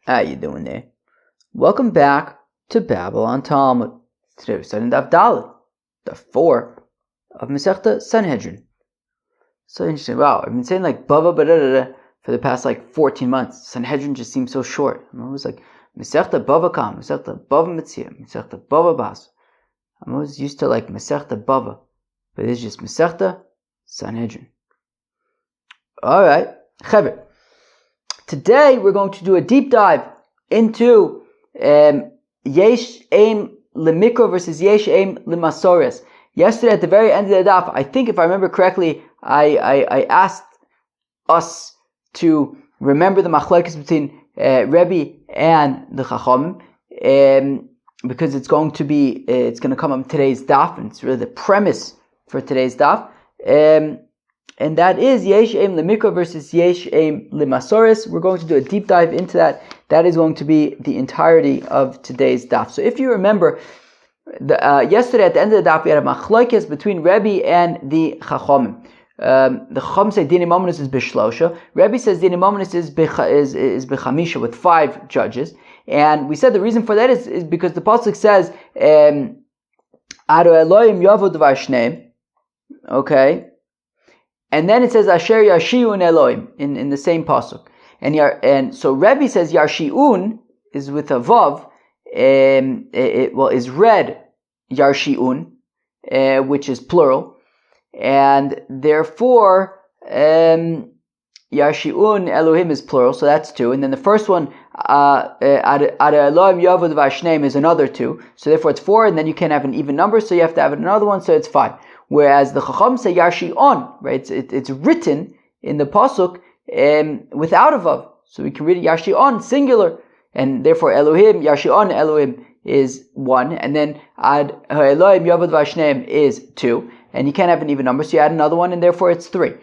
How you doing there? Welcome back to Babylon Talmud. Today we're studying Daf Dalet, the 4 of Masechta Sanhedrin. So interesting. Wow, I've been saying like Bava Badadada for the past 14 months. Sanhedrin just seems so short. I'm always like Masechta Bava Kam, Masechta Bava Metzia, Masechta Bava Bas. I'm always used to Masechta Bava, but it's just Masechta Sanhedrin. Alright, Chaver. Today we're going to do a deep dive into Yesh Aim Lemikra versus Yesh Aim Lemasores. Yesterday at the very end of the daf, I think if I remember correctly, I asked us to remember the machlokes between Rebbe and the Chachamim, because it's going to come up in today's daf, and it's really the premise for today's daf. And that is Yesh Aim Lemikra versus Yesh Aim Lemasores. We're going to do a deep dive into that. That is going to be the entirety of today's daf. So if you remember, yesterday at the end of the daf, we had a machlokes between Rebbe and the Chachamim. The Chacham say Dini Mominus is Bishlosha. Rebbe says Dini Mominus is Bechamisha, with 5 judges. And we said the reason for that is because the pasuk says Ado Elohim Yavod Vashneim. Okay. And then it says Asher Yashiun Elohim in the same pasuk, and so Rebbe says Yarshiun is with a vav, is read Yarshiun, which is plural, and therefore Yarshiun Elohim is plural, so that's 2, and then the first one Ad Elohim Yavod Vashneim is another 2, so therefore it's 4, and then you can't have an even number, so you have to have another one, so it's 5. Whereas the Chacham say Yarshi'on, right? It's written in the pasuk without a vav, so we can read it Yarshi'on singular, and therefore Elohim Yarshi'on Elohim is 1, and then Ad Elohim Yavod Vashneim is 2, and you can't have an even number, so you add another one, and therefore it's 3.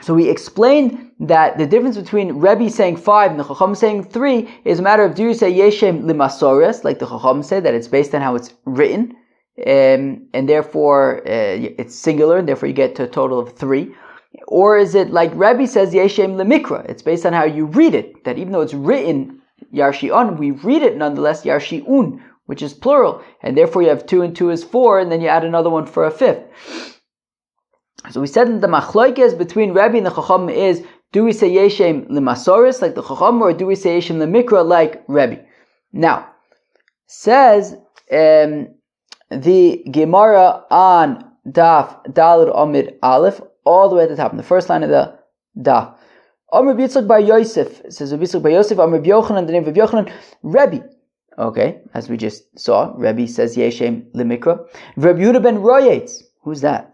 So we explained that the difference between Rebbe saying 5 and the Chacham saying 3 is a matter of, do you say Yeshem Limasores, like the Chacham say, that it's based on how it's written, and therefore it's singular, and therefore you get to a total of 3, or is it like Rebbe says Yeshem Lemikra, it's based on how you read it, that even though it's written Yarshi'on, we read it nonetheless Yarshi'un, which is plural, and therefore you have 2 and 2 is 4, and then you add another one for a 5th. So we said that the machlokes between Rebbe and the Chacham is, do we say Yeshem Lemasoris like the Chacham, or do we say Yeshem Lemikra like Rebbe? Now, says the Gemara on Daf Daled Amid Aleph, all the way at the top, in the first line of the Daf. Amr B'Yitzchak Bar Yosef, it says B'Yitzchak Bar Yosef, Amr B'Yochanan, the name of Yochanan, Rebbe. Okay, as we just saw, Rebbe says Yeshem Lemikra. Reb Yehuda ben Royetz, who's that?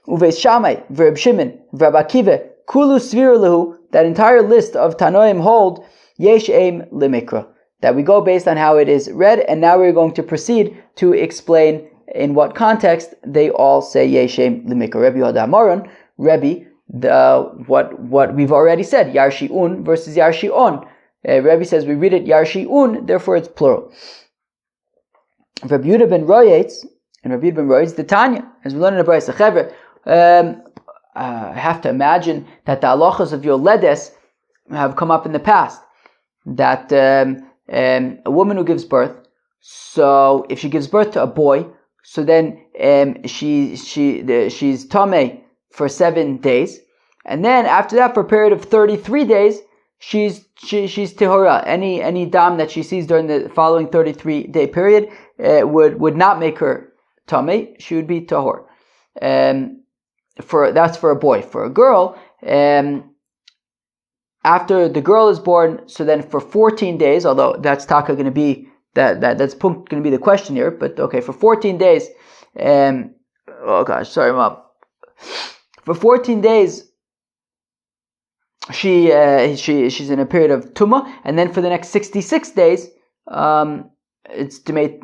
Uveis Shammai, Reb Shimon, Reb Akiva, Kulu Svir Lehu, that entire list of Tanoim hold Yeshem Lemikra, that we go based on how it is read, and now we're going to proceed to explain in what context they all say Yeshem Lemikra. Rebbe Yehuda Amoron, Rebbe, what we've already said, Yarshi'un versus Yarshi'on. Rebbe says we read it Yarshi'un, therefore it's plural. Rebbe Yehuda ben Royetz, and Rebbe Yehuda ben Royetz, the Tanya, as we learn in the Brayso Chaver, I have to imagine that the halachas of Yoledes have come up in the past, that a woman who gives birth, so if she gives birth to a boy, so then she's tameh for 7 days, and then after that, for a period of 33 days, she's tehora. Any dam that she sees during the following 33-day period would not make her tameh. She would be tahor. That's for a boy. For a girl, after the girl is born, so then for 14 days, although that's taka going to be that's going to be the question here, but okay, for 14 days, oh gosh, sorry, Mom. For 14 days, she's in a period of tumah, and then for the next 66 days, it's Demei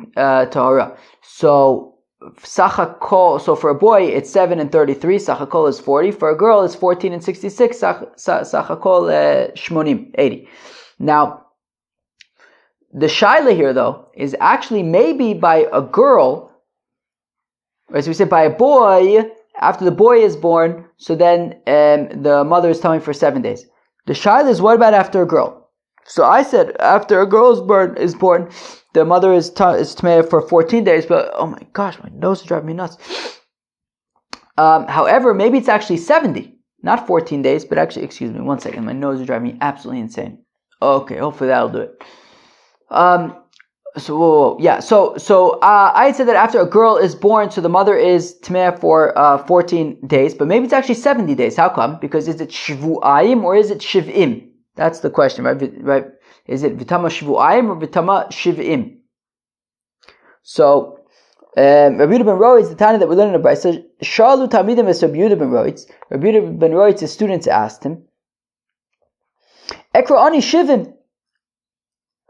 Tahara. So Sachakol, so for a boy it's 7 and 33, Sachakol is 40. For a girl it's 14 and 66, Sachakol Shmonim, 80. Now, the shaila here though is actually maybe by a girl, or as we said, by a boy. After the boy is born, so then the mother is telling for 7 days. The shaila is, what about after a girl? So I said, after a girl is born, the mother is tamei for 14 days, but oh my gosh, my nose is driving me nuts. However, maybe it's actually 70, not 14 days, but actually, excuse me, one second, my nose is driving me absolutely insane. Okay, hopefully that'll do it. I said that after a girl is born, so the mother is tamei for 14 days, but maybe it's actually 70 days. How come? Because is it shvu'ayim or is it shiv'im? That's the question, right? Is it vitama shvu'ayim or vitama shiv'im? So, Rabbi Yehuda ben Roitz, the Tanya that we learned in the Brayso, says, Shalu Talmidim es Rabbi Yehuda ben Roitz. Rabbi Yehuda ben Roitz's students asked him, Ekra ani shivim.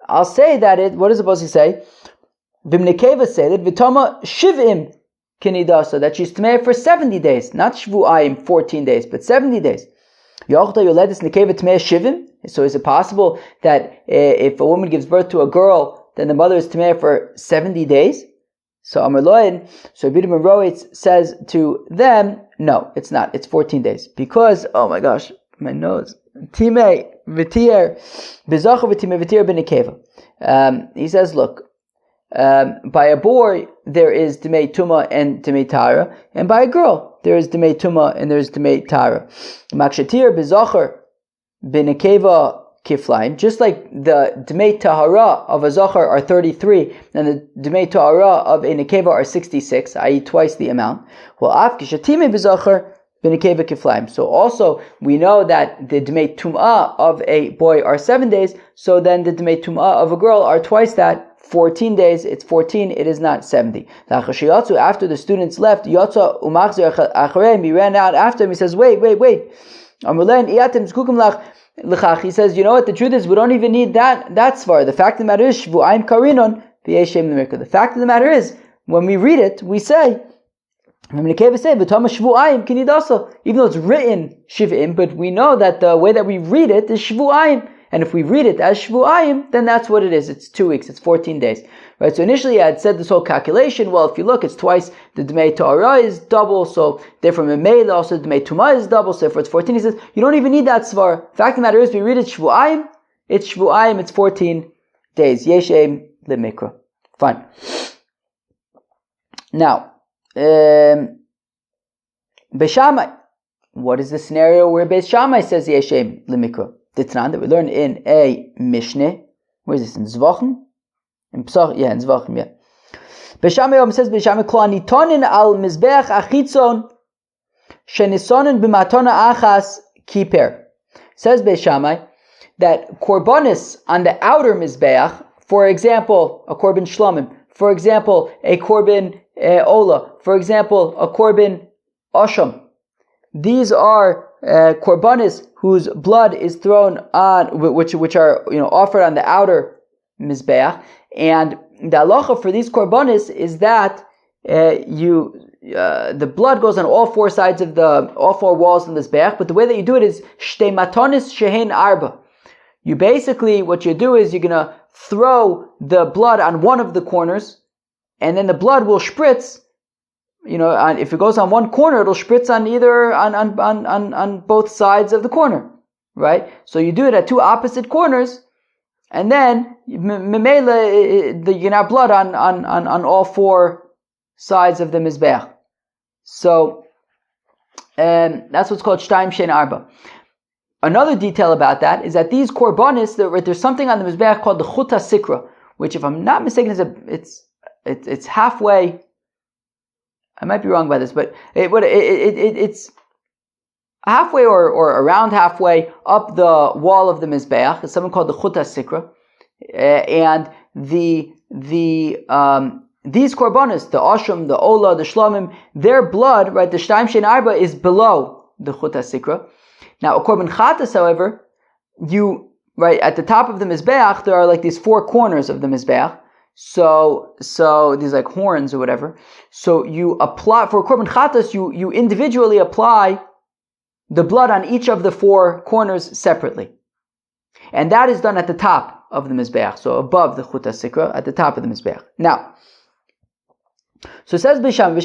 I'll say that what is it supposed to say? Vimnekeva say that vitama shivim kinidasa, that she's tamei for 70 days, not shvu'ayim 14 days, but 70 days. Yochta yoledis nekeva tamei shivim. So is it possible that if a woman gives birth to a girl, then the mother is tamei for 70 days? So Amar Loin, so Rabbi Yehuda ben Roitz says to them, no, it's not. It's 14 days. Because, oh my gosh, my nose. Timei v'tir, b'zacher v'timei v'tir b'nekeva. He says, look, by a boy, there is Demei Tuma and Demei Tara, and by a girl, there is Demei Tuma and there is Demei Tara. Makshatir b'zacher b'nekeva kiflaim, just like the Demei Tahara of a Zachar are 33, and the Demei Tahara of a Nekeva are 66, i.e. twice the amount. Well, Af Kishatime b'Zachar b'Nekeva kiflaim. So also, we know that the Demei Tum'ah of a boy are 7 days, so then the Demei Tum'ah of a girl are twice that, 14 days, it's 14, it is not 70. After the students left, Yotza Umachzer Achareim, he ran out after him, he says, wait. He says, you know what, the truth is, we don't even need that svar. The fact of the matter is, Shvu'ayim karinon v'yeshem l'mikra. The fact of the matter is, when we read it, we say, even though it's written shiv'im, but we know that the way that we read it is Shvu'ayim. And if we read it as Shvu'ayim, then that's what it is. It's 2 weeks, it's 14 days. Right? So initially I had said this whole calculation, well, if you look, it's twice the Demei Torah is double, so therefore Memela also the Demei Tumah is double, so therefore it's 14. He says, you don't even need that svar. The fact of the matter is, we read it Shvu'ayim, it's 14 days. Yeshem lemikra. Fine. Now, Beishamai. What is the scenario where Beis Shammai says Yeshem lemikra? The Tran that we learn in a Mishneh. Where is this? In Zvachim? In Pesach? Yeah, in Zvachim, yeah. Beis Shammai says, Beis Shammai kol anitonin al mizbeach achitzon shenisonin b'matona achas kiper. Says Beis Shammai that korbanis on the outer mizbeach, for example, a korban shlamim, for example, a korban ola, for example, a korban osham. These are korbanis whose blood is thrown on, which are offered on the outer mizbeach, and the halacha for these korbanis is that the blood goes on all four walls of the mizbeach, but the way that you do it is shtei matonis shehen arba. You basically, what you do is you're gonna throw the blood on one of the corners, and then the blood will spritz. If it goes on one corner, it'll spritz on on both sides of the corner, right? So you do it at two opposite corners, and then memela you can have blood on all four sides of the mizbeach. So that's what's called shtaim shein arba. Another detail about that is that these korbanis, there's something on the mizbeach called the chuta sikra, which, if I'm not mistaken, it's halfway. I might be wrong by this, but it's halfway or around halfway up the wall of the mizbeach. It's something called the chuta sikra, and these korbanos, the osham, the ola, the shlamim, their blood, right, the shtaim shein arba, is below the chuta sikra. Now, a korban chatas, however, at the top of the mizbeach, there are like these four corners of the mizbeach. So these like horns or whatever. So you apply for korban chatas. You individually apply the blood on each of the four corners separately, and that is done at the top of the mizbeach. So above the chuta sikra, at the top of the mizbeach. Now, so it says Bisham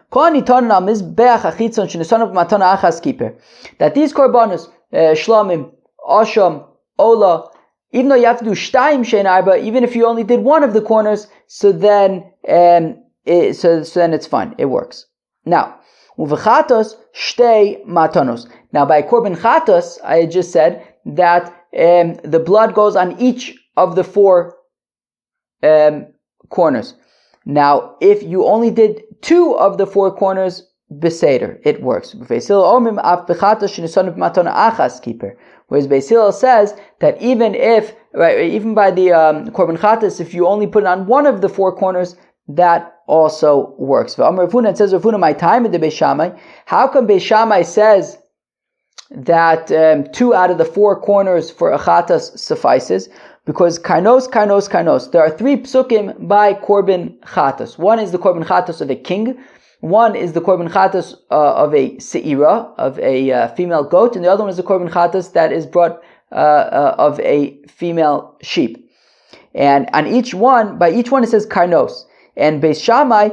kol niton al mizbeach achitzon shenisonu b'matona achas kiper, that these korbanos shlamim, asham, ola, even though you have to do shtayim shein arba, even if you only did one of the corners, so then then it's fine. It works. Now, uvechatos shtei matanos. Now, by korban chatos, I just said that the blood goes on each of the 4 corners. Now, if you only did 2 of the 4 corners, beseder, it works. Whereas Beis Hillel says that even by the korban chatas, if you only put it on one of the 4 corners, that also works. It says, my time in the Beis Shammai. How come Beis Shammai says that 2 out of the 4 corners for a chatas suffices? Because kainos. There are 3 psukim by korban chatas. One is the korban chatas of a king. One is the korban chatas of a se'ira, of a female goat, and the other one is the korban chatas that is brought of a female sheep. And on each one, by each one it says karnos. And Beis Shammai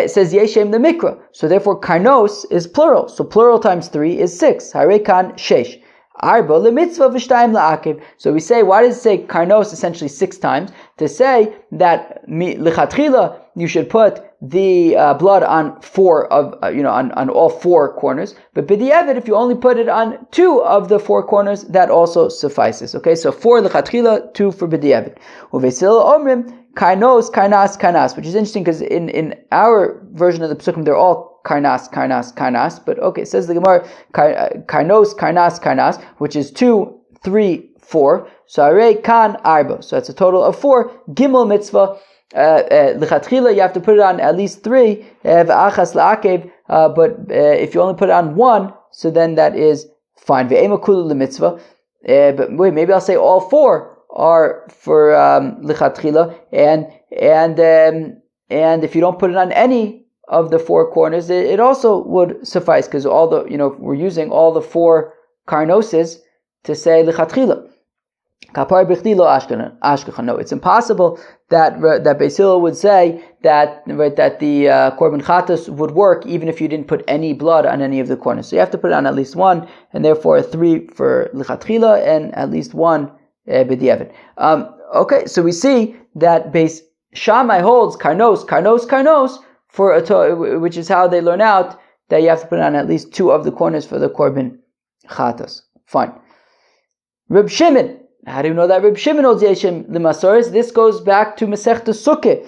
says yeshem the mikra. So therefore karnos is plural. So plural times 3 is 6. Harekan shesh. Arba lemitzvah v'shtayim la'akev. So we say, why does it say karnos essentially 6 times? To say that lichatchila you should put the blood on 4 of on all 4 corners, but b'di'evet if you only put it on 2 of the 4 corners, that also suffices. Okay, so 4 lichatchila, 2 for b'di'evet. Uvesil omrim karnas, which is interesting because in our version of the psukim they're all karnas, but okay, it says the Gemara karnas, which is 2, 3, 4. So arei kan arba. So that's a total of 4. Gimel mitzvah. Lichatchila, you have to put it on at least 3. V'achas la'akev. But if you only put it on 1, so then that is fine. Ve'ema kulu l'mitzvah. But wait, maybe I'll say all 4 are for lichatchila, and if you don't put it on any of the 4 corners, it also would suffice, because all the we're using all the 4 karnoses to say lichatchila. No, it's impossible that Beis Hillel would say that the korban chatas would work even if you didn't put any blood on any of the corners. So you have to put it on at least 1, and therefore 3 for lichatchila and at least 1 b'di'evet. Okay, so we see that Beis Shammai holds karnos for which is how they learn out that you have to put on at least 2 of the corners for the korban chatas. Fine. Reb Shimon. How do you know that Reb Shimon holds yeshem l'masoris? This goes back to Masechta Sukkah.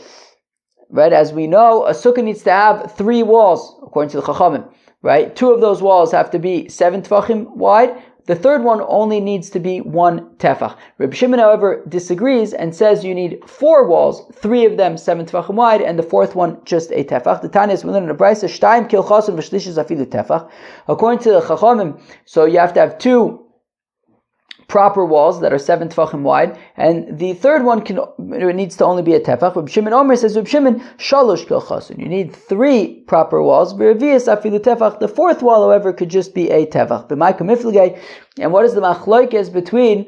Right, as we know, a sukkah needs to have 3 walls, according to the Chachamim. Right, 2 of those walls have to be 7 tefachim wide. The 3rd one only needs to be 1 tefach. Reb Shimon, however, disagrees and says you need 4 walls, 3 of them 7 tefachim wide, and the 4th one just a tefach. The Tanya is within the Brisa, shtayim kilchasim v'shlish afilu tefach. According to the Chachamim, so you have to have 2 proper walls that are 7 tefachim wide, and the 3rd one needs to only be a tefach. Reb Shimon Omer says, Reb Shimon, shalosh kilchasim. You need 3 proper walls. V'revius afilu tefach. The 4th wall, however, could just be a tefach. And what is the machlokes between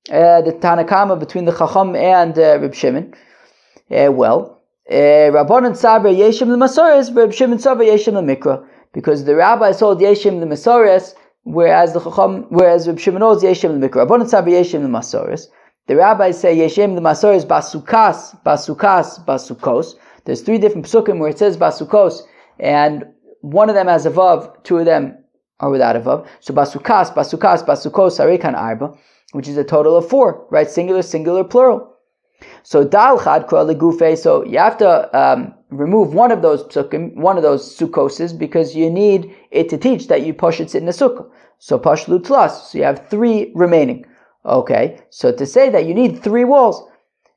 the Tanakama, between the Chacham and Reb Shimon? Rabbanan Sabra Yeshem l'Masores, Reb Shimon Sabra Yeshem l'Mikra, because the rabbis hold Yeshem l'Masores, whereas Reb Shimon holds Yeshem l'Mikra. Rabbanan Sabra Yeshem l'Masores. The rabbis say Yeshem l'Masores basukos. There's 3 different psukim where it says basukos, and one of them has a vav, 2 of them are without a vav. So basukos, arekan arba, which is a total of 4, right? Singular, plural. So dal chad kra legufe. So you have to remove one of those psukim, one of those sukkoses, because you need it to teach that you push it in a sukkah. So pashlu tlas. So you have 3 remaining. Okay. So to say that you need 3 walls.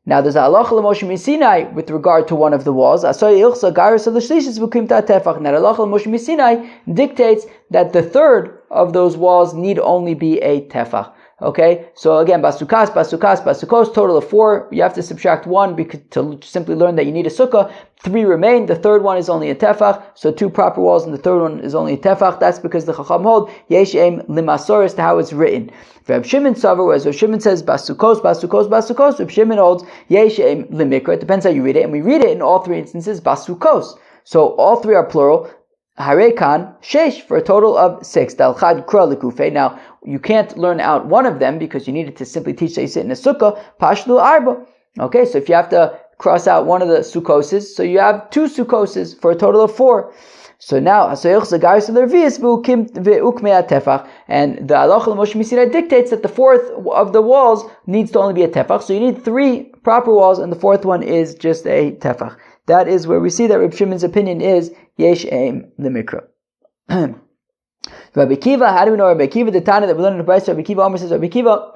Now there's a halacha l'Moshe Sinai with regard to one of the walls. Now the halacha l'Moshe Sinai dictates that the 3rd of those walls need only be a tefach. Okay, so again, basukos, total of 4. You have to subtract 1 to simply learn that you need a sukkah. 3 remain. The 3rd one is only a tefach, so 2 proper walls, and the 3rd one is only a tefach. That's because the Chacham hold yeshem limasoris, to how it's written. Reb Shimon Savar, whereas Reb Shimon says basukos. Reb Shimon holds yeshem limikra. It depends how you read it, and we read it in all 3 instances basukos. So all 3 are plural. Harekan Shesh, for a total of 6. Dalchad Kra Lekufe. Now, you can't learn out one of them because you needed to simply teach that you sit in a sukkah. Pashlu Arba. Okay, so if you have to cross out one of the sukkoses, so you have 2 sukkoses for a total of 4. So now, and the Halacha Moshe Misira dictates that the 4th of the walls needs to only be a tefach. So you need 3 proper walls, and the 4th one is just a tefach. That is where we see that Reb Shimon's opinion is yesh aim lemikra. Rabbi Kiva, how do we know Rabbi Kiva? The Tana that we learned in the Brayso, Rabbi Kiva Omer says, Rabbi Kiva,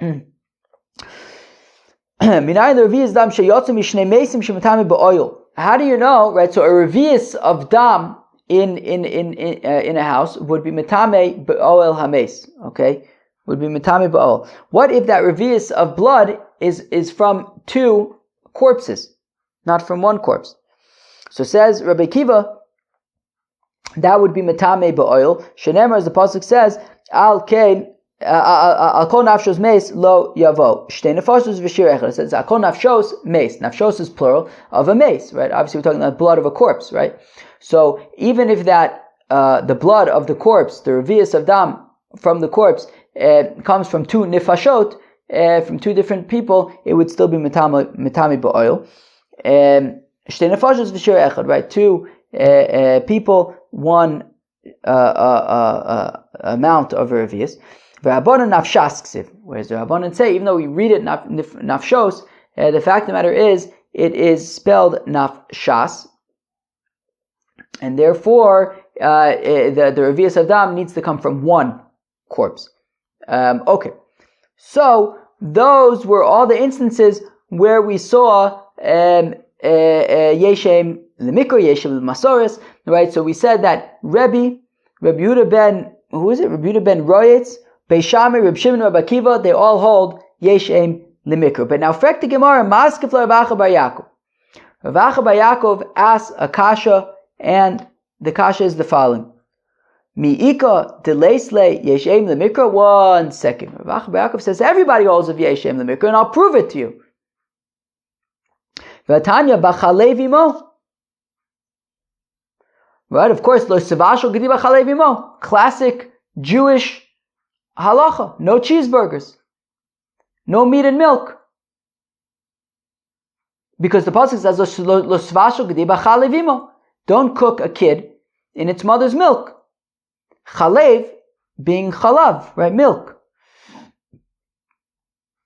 how do you know, right? So a revius of dam in a house would be metame be'oel hames, okay? Would be metame be'oel. What if that revius of blood is from 2 corpses, not from 1 corpse? So says Rabbi Kiva, that would be metame be'oil. Shenemar, as the pasuk says, al kol nafshos meis lo yavo. Shtei nefashos v'shir echad. It says al kol nafshos meis. Nafshos is plural of a mace, right? Obviously, we're talking about blood of a corpse, right? So even if that the blood of the corpse, the revius of dam from the corpse, comes from 2 nefashot, from 2 different people, it would still be metame be'oil. Shtei nefashos v'shir echad, right? 2 people, 1 amount of a revius. V'rabanan nafshas ksiv. Whereas the Rabbanan say, even though we read it nafshos, the fact of the matter is, it is spelled nafshas, and therefore the revius of dam needs to come from 1 corpse. Okay, so those were all the instances where we saw yeshem lemikra, yeshem lemasoris, right? So we said that Rebbe Yehuda ben, who is it? Rebbe Yehuda ben Royetz, Beis Shammai, Reb Shimon, Reb Akiva, they all hold yeshem lemikra. But now, frek the Gemara, maskef Rav Acha bar Yaakov. Rav Acha bar Yaakov asks a kasha, and the kasha is the following: Mi'ika deleisle yeshem lemikra. 1 second. Rav Acha bar Yaakov says everybody holds of yeshem lemikra, and I'll prove it to you. V'atanya b'chalev imo. Right, of course, lo savashol gedi b'chalev imo. Classic Jewish halacha. No cheeseburgers. No meat and milk. Because the pasuk says lo savashol gedi b'chalev imo. Don't cook a kid in its mother's milk. Chalev being chalav, right, milk.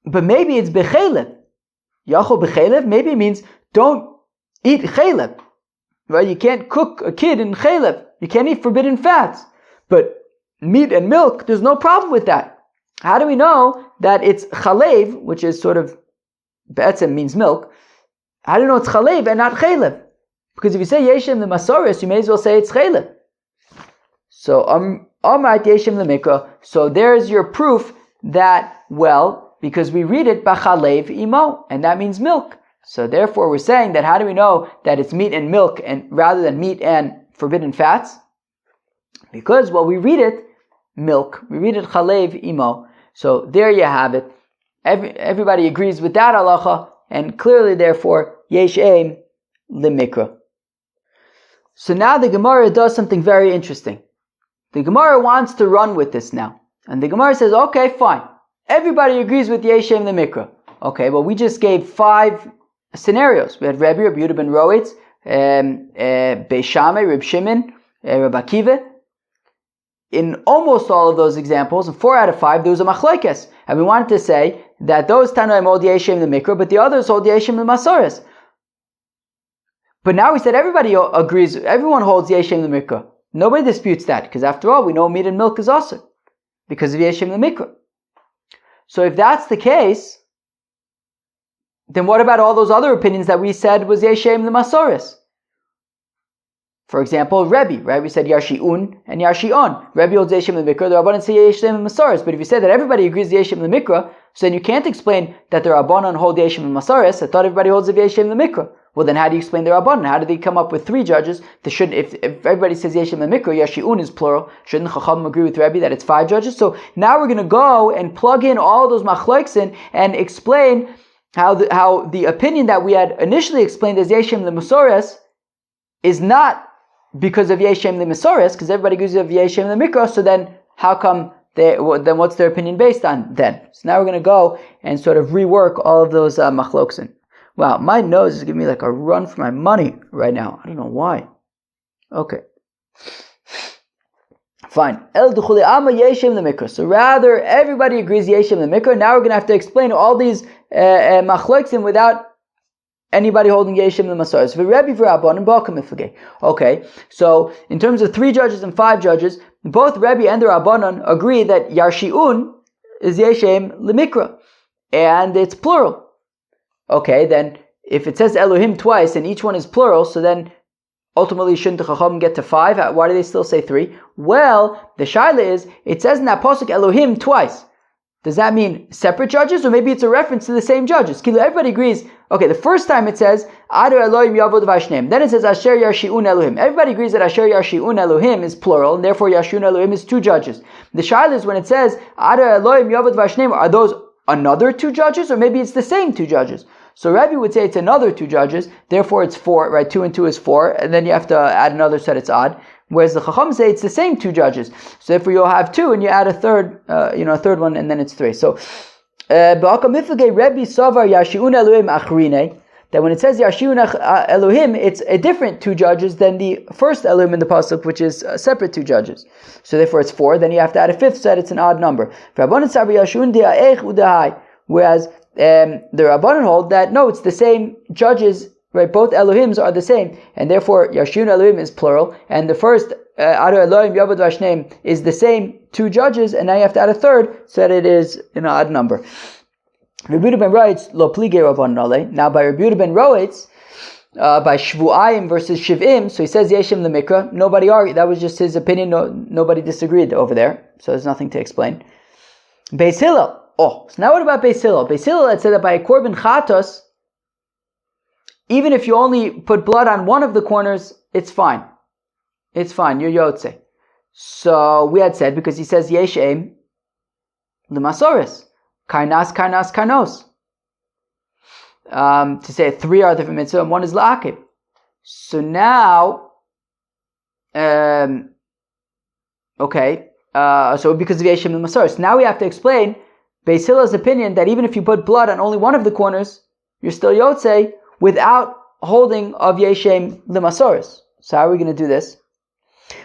But maybe it's b'chalev. Yachol b'chalev, maybe it means don't eat chalev, right? You can't cook a kid in chalev. You can't eat forbidden fats. But meat and milk, there's no problem with that. How do we know that it's chalev, which is sort of, be'etzem means milk. How do you know it's chalev and not chalev? Because if you say yeshem the masoris, you may as well say it's chalev. So, amrat yeshem the mikra. So there's your proof that, well, because we read it b'chalev imo, and that means milk. So therefore we're saying that how do we know that it's meat and milk and rather than meat and forbidden fats? Because, well, we read it milk, we read it chalev imo. So there you have it. Everybody agrees with that halacha, and clearly therefore yesh aim limikra. So now the Gemara does something very interesting. The Gemara wants to run with this now. And the Gemara says, okay, fine. Everybody agrees with Yeshem the Mikra. Okay, well, we just gave 5 scenarios. We had Rebbe Yehuda ben Roetz, Beis Shammai, Reb Shimon, Reb Akiva. In almost all of those examples, in 4 out of 5, there was a machlokes. And we wanted to say that those Tanoim hold Yeshem the Mikra, but the others hold Yeshem the Masoris. But now we said everybody agrees, everyone holds Yeshem the Mikra. Nobody disputes that, because after all, we know meat and milk is also because of Yeshem the Mikra. So if that's the case, then what about all those other opinions that we said was Yeshem the Masoris? For example, Rebbe, right? We said Yarshi'un and Yarshi'on. Rebbe holds Yeshem the Mikra, the Rabbanan say Yeshem the Masoris. But if you say that everybody agrees Yeshem the Mikra, so then you can't explain that the Rabbanan hold Yeshem the Masoris. I thought everybody holds of Yeshem the Mikra. Well, then how do you explain the Rabbanan? How did they come up with 3 judges? If everybody says Yeshem the Mikra, Yashi'un is plural. Shouldn't Chacham agree with Rebbe that it's 5 judges? So now we're going to go and plug in all those machlokes in and explain how the opinion that we had initially explained as Yeshem the Masoris is not because of Yeshem L'Mesoris, because everybody agrees of Yeshem L'Mikra, so then how come then what's their opinion based on then? So now we're going to go and sort of rework all of those machloksin. Wow, my nose is giving me like a run for my money right now. I don't know why. Okay. Fine. El duchuli ama Yeshem L'Mikra. So rather, everybody agrees Yeshem L'Mikra. Now we're going to have to explain all these machloksin without anybody holding Yeshem L'Masaris. Okay, so in terms of 3 judges and 5 judges, both Rebbe and the Rabbanon agree that Yarshi'un is Yeshem L'Mikra, and it's plural. Okay, then if it says Elohim twice and each one is plural, so then ultimately shouldn't the Chacham get to 5? Why do they still say 3? Well, the shaila is, it says in that pasuk Elohim twice. Does that mean separate judges, or maybe it's a reference to the same judges? Everybody agrees. Okay, the first time it says Adu Elohim Yavod Vashneim. Then it says Asher Yarshi'un Elohim. Everybody agrees that Asher Yarshi'un Elohim is plural, and therefore Yarshi'un Elohim is 2 judges. The shaila is when it says Adu Elohim Yavod Vashneim, are those another 2 judges, or maybe it's the same 2 judges? So Rabbi would say it's another 2 judges, therefore it's 4, right? 2 and 2 is 4, and then you have to add another set, it's odd. Whereas the Chacham say it's the same 2 judges. So therefore you'll have 2 and you add a third one, and then it's 3. So Rabbi Savar Yashi'un Elohim Achrine, that when it says Yashi'un Elohim, it's a different 2 judges than the first Elohim in the pasuk, which is separate 2 judges. So therefore it's 4. Then you have to add a 5th set. It's an odd number. Whereas the Rabbanon hold that no, it's the same judges. Right, both Elohims are the same, and therefore Yashi'un Elohim is plural, and the first Adu Elohim Yavod Vashneim is the same 2 judges, and now you have to add a third so that it is an odd number. Rabbi Yehuda ben writes Lo Plige Rabbanon Ale. Now by Rabbi Yehuda ben writes by Shvu'ayim versus Shiv'im, so he says Yeshem L'Mikra. Nobody argued. That was just his opinion. Nobody disagreed over there, so there's nothing to explain. Beis Hillel. Oh, so now what about Beis Hillel? Beis Hillel had said that by a korban chatos, even if you only put blood on one of the corners, it's fine. It's fine. You're Yotze. So we had said, because he says Yeshem L'Masoris. Karnas, Karnas, Karnos. To say 3 are different mitzvah and 1 is La'akib. So now, okay, so because of Yeshem L'Masoris. Now we have to explain Beis Hillel's opinion that even if you put blood on only one of the corners, you're still Yotze, without holding of Yeshem L'Masoris. So how are we going to do this?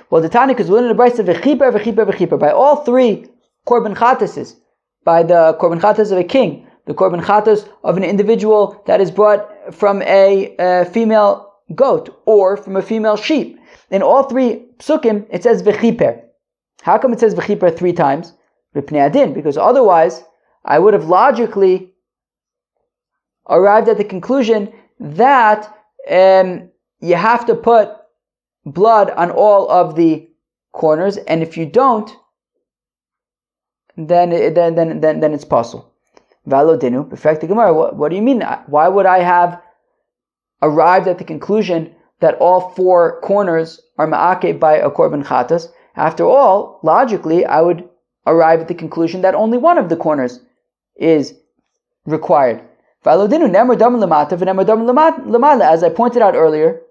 Well, the Tana, because we're in the Brisa v'chiper, v'chiper, v'chiper, by all 3 korban chatases, by the korban chatas of a king, the korban chatas of an individual that is brought from a female goat, or from a female sheep. In all 3 psukim, it says v'chiper. How come it says v'chiper 3 times? V'pnei adin, because otherwise, I would have logically arrived at the conclusion that you have to put blood on all of the corners, and if you don't, then it's possible. Valo dinu, perfect Gemara. What do you mean? Why would I have arrived at the conclusion that all 4 corners are ma'ake by a korban chatas? After all, logically, I would arrive at the conclusion that only one of the corners is required. As I pointed out earlier,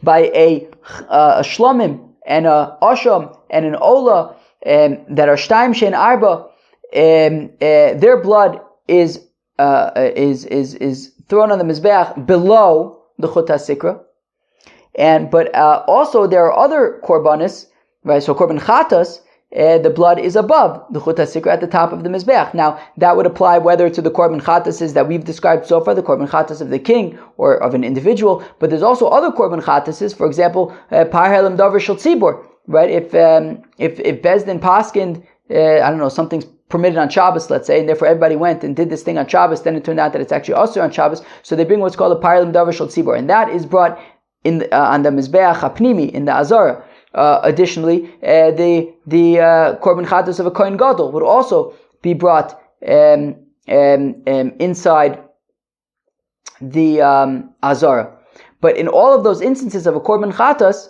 by a shlomim and a asham and an ola that are shtaim shein arba, their blood is thrown on the mizbeach below the chut hasikra, but also there are other korbanis, right? So korban chatas, the blood is above the chut hasikra at the top of the mizbeach. Now, that would apply whether to the korban chatases that we've described so far, the korban chatas of the king or of an individual, but there's also other korban chatases, for example, par helam davar shel tzibor, right? If Bezdin paskind, I don't know, something's permitted on Shabbos, let's say, and therefore everybody went and did this thing on Shabbos, then it turned out that it's actually also on Shabbos, so they bring what's called a par helam davar shel tzibor, and that is brought in on the mizbeach hapnimi, in the azara. Additionally, the korban chatas of a kohen gadol would also be brought inside the azara. But in all of those instances of a korban chatas,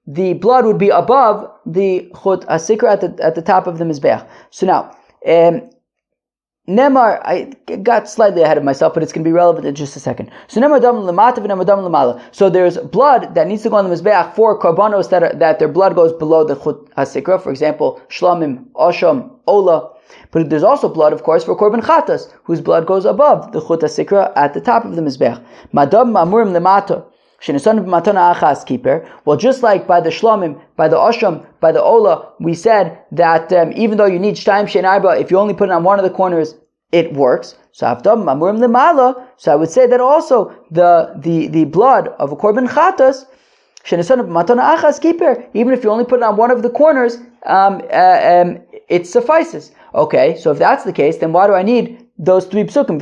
the blood would be above the chut hasikra at the top of the mizbeach. So now, Nemar, I got slightly ahead of myself, but it's going to be relevant in just a second. So Nemar dam lemata v'nemar dam lemala. So there's blood that needs to go on the mizbeach for korbanos that their blood goes below the chut hasikra. For example, shlamim, osham, ola. But there's also blood, of course, for korban chatas, whose blood goes above the chut hasikra at the top of the mizbeach. Madam mamurim lemata. Well, just like by the shlamim, by the osham, by the ola, we said that even though you need shtayim shein arba, if you only put it on one of the corners, it works. So I would say that also the blood of a korban chatas, even if you only put it on one of the corners, it suffices. Okay, so if that's the case, then why do I need those three psukim?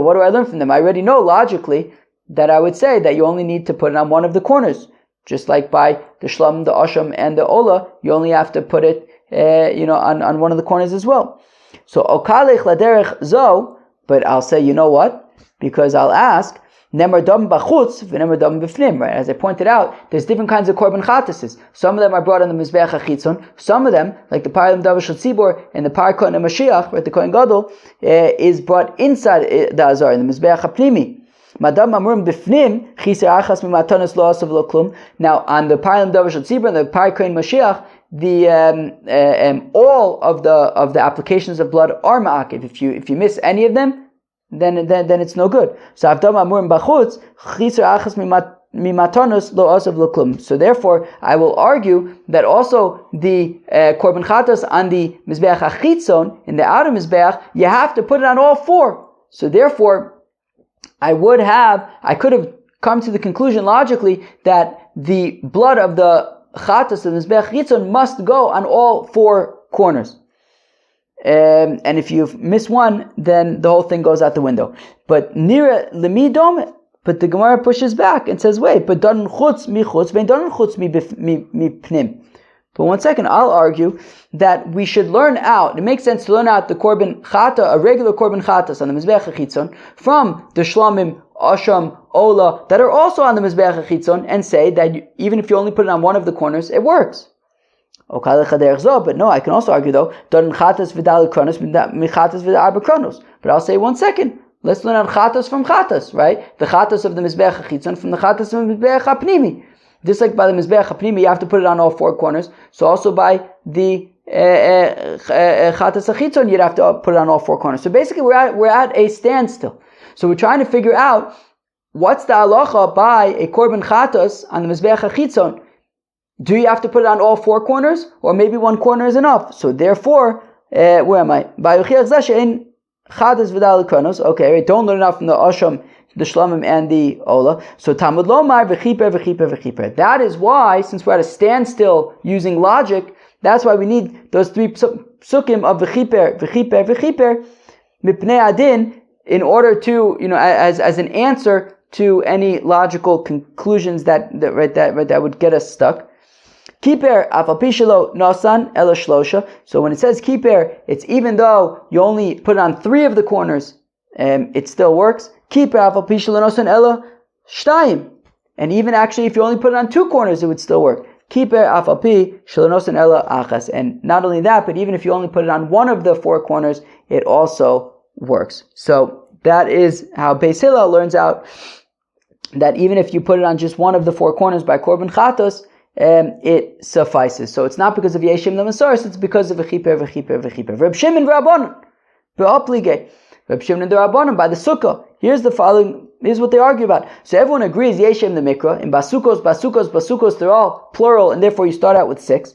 What do I learn from them? I already know logically that I would say that you only need to put it on one of the corners. Just like by the shlam, the asham, and the ola, you only have to put it, on one of the corners as well. So, okalech laderech zo, but I'll say, you know what? Because I'll ask, nemar dam bachutz, v'nemar dam b'fnim, right? As I pointed out, there's different kinds of korban chatases. Some of them are brought on the mizbeach hachitzon. Some of them, like the parim davar shel tzibor and the par kohen Mashiach, right, the kohen gadol, is brought inside the azar, in the mizbeach hapnimi. Madam Amurim Bifnim, Chiser Achas Mimatanas Lo Asav Lo Klum. Now, on the Parim Davar Shel Tzibur and the Par Kohen Mashiach, the all of the applications of blood are ma'akiv. If you miss any of them, then it's no good. So Avdam Amurim Bachutz, Chiser Achas Mimatanas Lo Asav Lo Klum. So therefore, I will argue that also the Korban Chatas on the Mizbeach Achitzon, in the outer Mizbeach, you have to put it on all four. So therefore, I could have come to the conclusion logically that the blood of the chatas of the mizbeach chitzon must go on all four corners. And if you miss one, then the whole thing goes out the window. But nira lemidom, but the Gemara pushes back and says, wait, but dan chutz mi chutz, ben dan chutz mi pnim. But one second, I'll argue that we should learn out, it makes sense to learn out the korban chata, a regular korban chatas on the mizbeach hachitzon, from the shlamim, asham, ola, that are also on the mizbeach hachitzon, and say that even if you only put it on one of the corners, it works. But no, I can also argue though, but I'll say one second, let's learn out chatas from chatas, right? The chatas of the mizbeach hachitzon from the chatas of the mizbeach hapnimi. Just like by the Mizbeach HaPnimi, you have to put it on all four corners. So also by the Chatas HaChitzon, you'd have to put it on all four corners. So basically, we're at a standstill. So we're trying to figure out what's the halacha by a Korban Chatas on the Mizbeach HaChitzon. Do you have to put it on all four corners? Or maybe one corner is enough. So therefore, where am I? Okay, right, don't learn enough from the Asham, the Shlamim, and the Ola. So Talmud Lomar v'chiper. That is why, since we're at a standstill using logic, that's why we need those three psukim of v'chiper mipnei adin in order to, as an answer to any logical conclusions that would get us stuck. Kiper afalpishalo nosan ela shlosha. So when it says kiper, it's even though you only put it on three of the corners, it still works. Kiper afalpishalo nosan ela shtayim. And even actually, if you only put it on two corners, it would still work. Kiper afalpi shalonosan ela achas. And not only that, but even if you only put it on one of the four corners, it also works. So that is how Beis Hillel learns out that even if you put it on just one of the four corners by Korban Chatos, it suffices. So it's not because of Yeshim the Masoris, it's because of v'chiper. Reb Shimon v'Rabbanon, v'oplige. Reb Shimon and the Rabbanon by the Sukkah. Here's what they argue about. So everyone agrees Yeshim the Mikra, in Basukos, they're all plural, and therefore you start out with 6.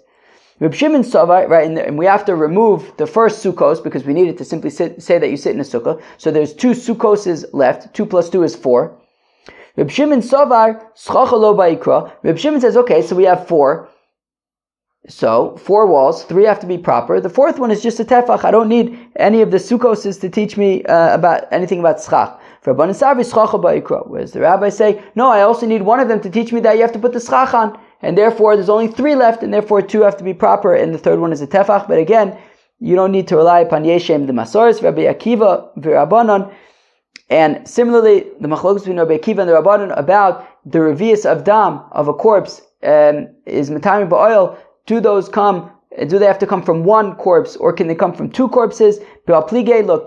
Reb Shimon Savar, right, and we have to remove the first Sukkos because we needed to simply say that you sit in a Sukkah. So there's 2 Sukkoses left. 2 plus 2 is 4. Reb Shimon Savar, Schacha lo ba'ikra. Reb Shimon says, okay, so we have 4. So 4 walls, 3 have to be proper. The 4th one is just a tefach. I don't need any of the Sukkoses to teach me about anything about schach. For Rabbanan Savi, Schacha ba'ikra. Whereas the rabbis say, no, I also need one of them to teach me that you have to put the schach on. And therefore, there's only 3 left, and therefore 2 have to be proper, and the 3rd one is a tefach. But again, you don't need to rely upon Yeshem the Masoris, Rabbi Akiva, v'Rabbanon. And similarly, the machlokes between Rabbi Akiva and the Rabbanon about the revius of dam of a corpse is matami ba'oil. Do those come Do they have to come from one corpse, or can they come from two corpses? Look,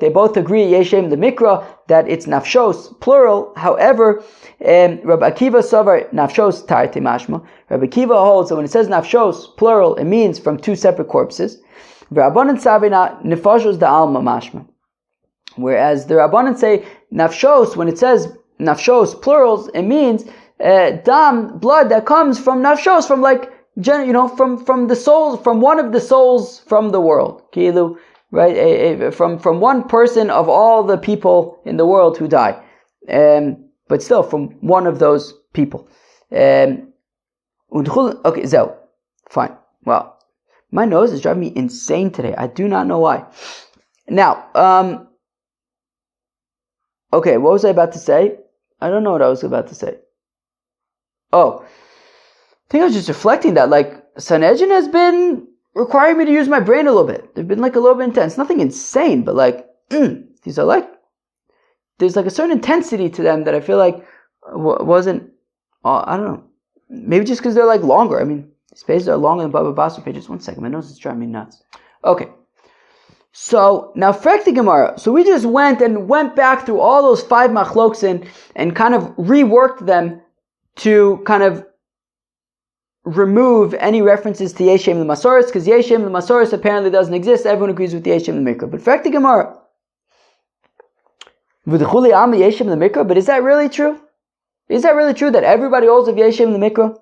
they both agree, Yeshem Lemikra, that it's nafshos, plural. However, Rabbi Akiva Savar, nafshos tarti mashma. Rabbi Akiva holds that when it says nafshos, plural, it means from two separate corpses. Rabbanan Savina, nefashos da alma mashma. Whereas the Rabbanan say nafshos, when it says nafshos, plurals, it means dam, blood that comes from nafshos, from from the souls, from one of the souls from the world. Kilu, right? From one person of all the people in the world who die. But still from one of those people. Okay, so fine. Well, my nose is driving me insane today. I do not know why. Now, okay, what was I about to say? I don't know what I was about to say. Oh, I think I was just reflecting that, Sanhedrin has been requiring me to use my brain a little bit. They've been a little bit intense. Nothing insane, but these are there's a certain intensity to them that I feel wasn't, I don't know. Maybe just because they're longer. I mean, these pages are longer than Baba Basra pages. 1 second, my nose is driving me nuts. Okay. So, now Frek the Gemara. So we just went back through all those 5 machlokes and kind of reworked them to kind of remove any references to Yeshem L'Masoris, because Yeshem L'Masoris apparently doesn't exist. Everyone agrees with Yeshem L'Mikra. But Frek the Gemara. V'dechuli Amma Yeshem L'Mikra. But is that really true? Is that really true that everybody holds of Yeshem L'Mikra?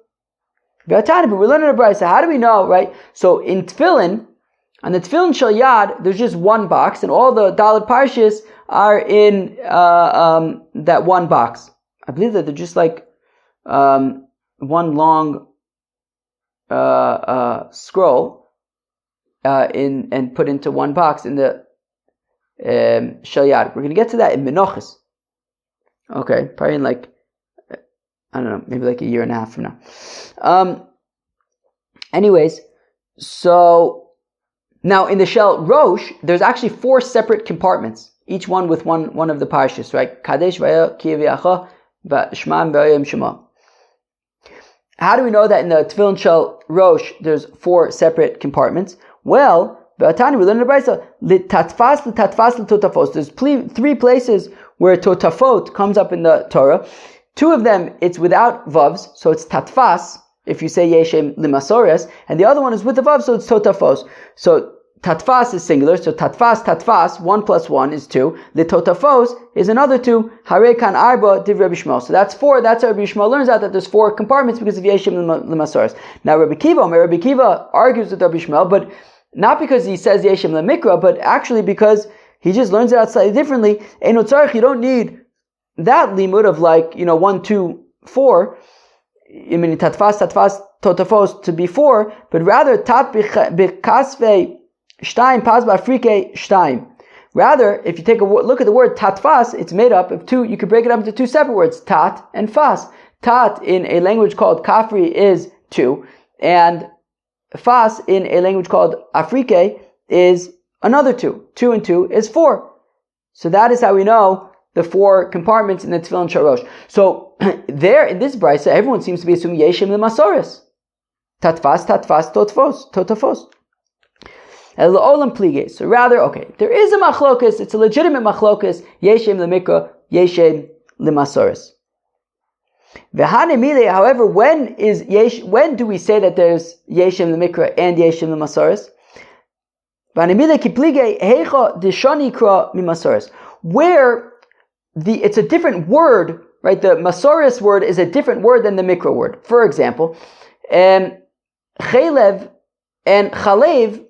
But we're learning a brayso. How do we know, right? So in Tefillin, on the Tefillin Shel Yad, there's just one box, and all the Dalet Parshas are in that one box. I believe that they're just one long scroll and put into one box in the Shel Yad. We're going to get to that in Menachos. Okay, probably in I don't know, maybe a year and a half from now. Anyways, so now in the Shel Rosh, there's actually 4 separate compartments, each one with one of the parshas, right? Kadesh v'ya kiyaviacha v'shmam v'yam shema. How do we know that in the Tefillin Shel Rosh there's 4 separate compartments? Well, B'atani, we learn in the brayso, l'tatfas l'totafos. There's 3 places where totafot comes up in the Torah. 2 of them, it's without vavs, so it's tatfas, if you say Yeshem L'Masoris, and the other one is with the vav, so it's totafos. So tatfas is singular, so tatfas, 1 plus 1 is 2. The totafos is another 2. Harekan arba div Rabbi Shmuel. So that's 4. That's how Rabbi Shmuel learns out that there's 4 compartments because of Yeshem L'Masoris. Now Rabbi Kiva argues with Rabbi Shmuel, but not because he says Yeshem L'Mikra, but actually because he just learns it out slightly differently. Eino tzarich, you don't need that limud of 1, 2, 4. I mean, tatfas, totafos to be 4, but rather tat b'kasvei shtaim pas b'afrike shtaim. Rather, if you take a look at the word tatfas, it's made up of 2. You could break it up into 2 separate words, tat and fas. Tat in a language called Kafri is 2, and fas in a language called Afrike is another 2. 2 and 2 is 4. So that is how we know the 4 compartments in the Tefillin Shel Rosh. So there in this brayso, everyone seems to be assuming Yeshem L'Masoris. Tatfas, totafos. Elolam plige. So rather, okay, there is a machlokas. It's a legitimate machlokas. Yeshem L'Mikra, Yeshem L'Masoris. V'hanemile. However, when do we say that there's Yeshem L'Mikra and Yeshem L'Masoris? V'hanemile ki plige heicha deshani kra mimasoris. Where it's a different word, right? The Masoris word is a different word than the Mikra word. For example, Chalev and Chalev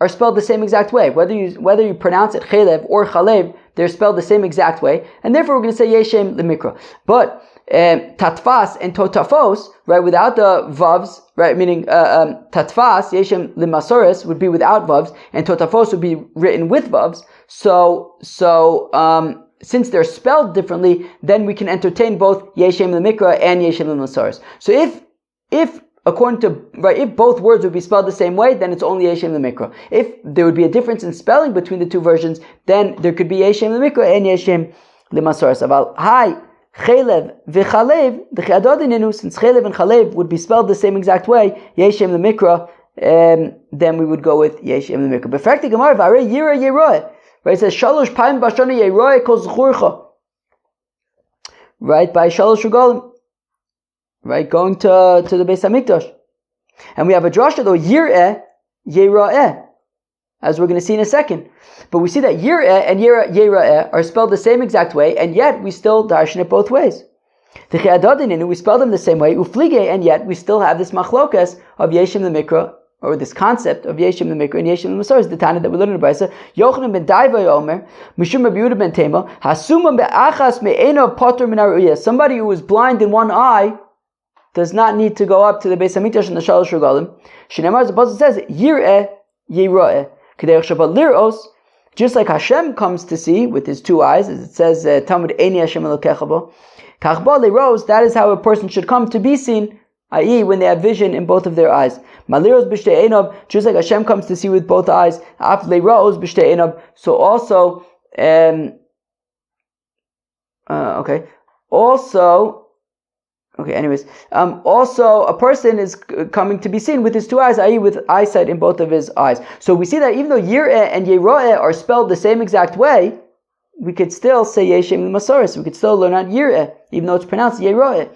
are spelled the same exact way. Whether you pronounce it Chalev or Chalev, they're spelled the same exact way, and therefore we're going to say Yeshem L'Mikra. But Tatfas and Totafos, right, without the vavs, right, meaning Tatfas, Yeshem L'Masoris would be without vavs, and Totafos would be written with vavs. So since they're spelled differently, then we can entertain both Yeshem L'Mikra and Yeshem L'Masoris. So if according to, right, if both words would be spelled the same way, then it's only Yeshem L'Mikra. If there would be a difference in spelling between the 2 versions, then there could be Yeshem L'Mikra and Yeshem L'Masoris. Aval hi Chalev v'Chalev, the Chadodinenu, since Chalev and Chalev would be spelled the same exact way, Yeshem L'Mikra then we would go with Yeshem L'Mikra. But Frekti Gemara, V'arei Yira Yeroeh, right? It says Shalosh Paim Bashana Yeroeh Kol Zchurcha, right? By Shalosh Regalim, right? Going to the Beis Hamikdash, and we have a drasha though Yireh Yeroeh, as we're going to see in a second. But we see that Yireh and Yera'eh are spelled the same exact way, and yet we still darshan it both ways. The Chayadadin, we spell them the same way, Uflige, and yet we still have this machlokas of Yeshem L'Mikra, or this concept of Yeshem L'Mikra and Yeshem L'Masoros, the Tana that we learned in the Brisa. Yochanan ben Daiva Omer, Mishum Rabbi Yehuda ben Tema, Hasumam be'achas me'enav poter min ha'ru'iyah. Somebody who is blind in one eye does not need to go up to the Beis Hamikdash and the Shalosh Regalim. Shneimar, as the Apostle says, Yireh Yera'eh, K'derech Shabbat Liros. Just like Hashem comes to see with his two eyes, as it says, Talmud Eini Hashem Elokecha bo, Kachba Liros, that is how a person should come to be seen, i.e. when they have vision in both of their eyes. Maliros b'shtei einav, just like Hashem comes to see with both eyes, Af Liros b'shtei einav, so also, also a person is coming to be seen with his two eyes, i.e. with eyesight in both of his eyes. So we see that even though Yireh and Yeroeh are spelled the same exact way, we could still say Yeshem L'Masoros. We could still learn out Yireh, even though it's pronounced Yeroeh.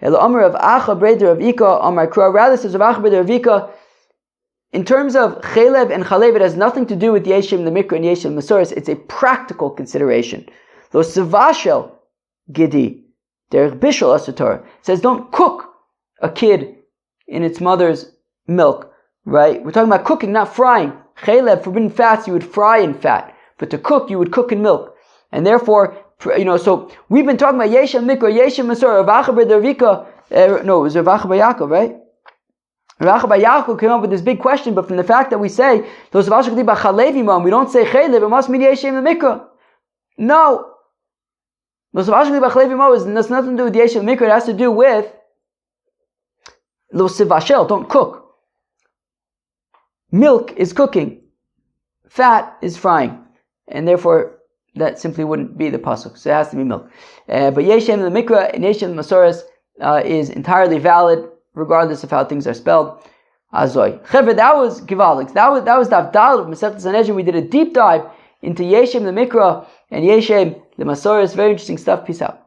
El Amar of Acha Breder of Ika Amar Kra. Rather, says of Acha Breder of Ika, in terms of Chalev and Chalev, it has nothing to do with Yeshem L'Mikra and Yeshem L'Masoros. It's a practical consideration. Lo Savashel Gidi Derech Bishul Asator says don't cook a kid in its mother's milk, right? We're talking about cooking, not frying. Chalev, forbidden fats, you would fry in fat. But to cook, you would cook in milk. And therefore, so we've been talking about Yeshem Mikra, Yeshem Masor, Rav Acha Breder Vika, it was Rav Acha Bar Yaakov, right? Rav Acha Bar Yaakov came up with this big question, but from the fact that we say, those of Ashkati B'Chalev Imam, we don't say Chalev, it must mean Yeshem Mikra. No. Those of Ashkati B'Chalev Imam has nothing to do with Yeshem Mikra, it has to do with Lo Sivashel, don't cook. Milk is cooking. Fat is frying. And therefore, that simply wouldn't be the pasuk. So it has to be milk. But Yeshem L'Mikra and Yeshem L'Masoros is entirely valid, regardless of how things are spelled. Azoy. Cheved, that was Givalix. That was the Avdal of Masechet Sanhedrin. We did a deep dive into Yeshem L'Mikra and Yeshem L'Masoros. Very interesting stuff. Peace out.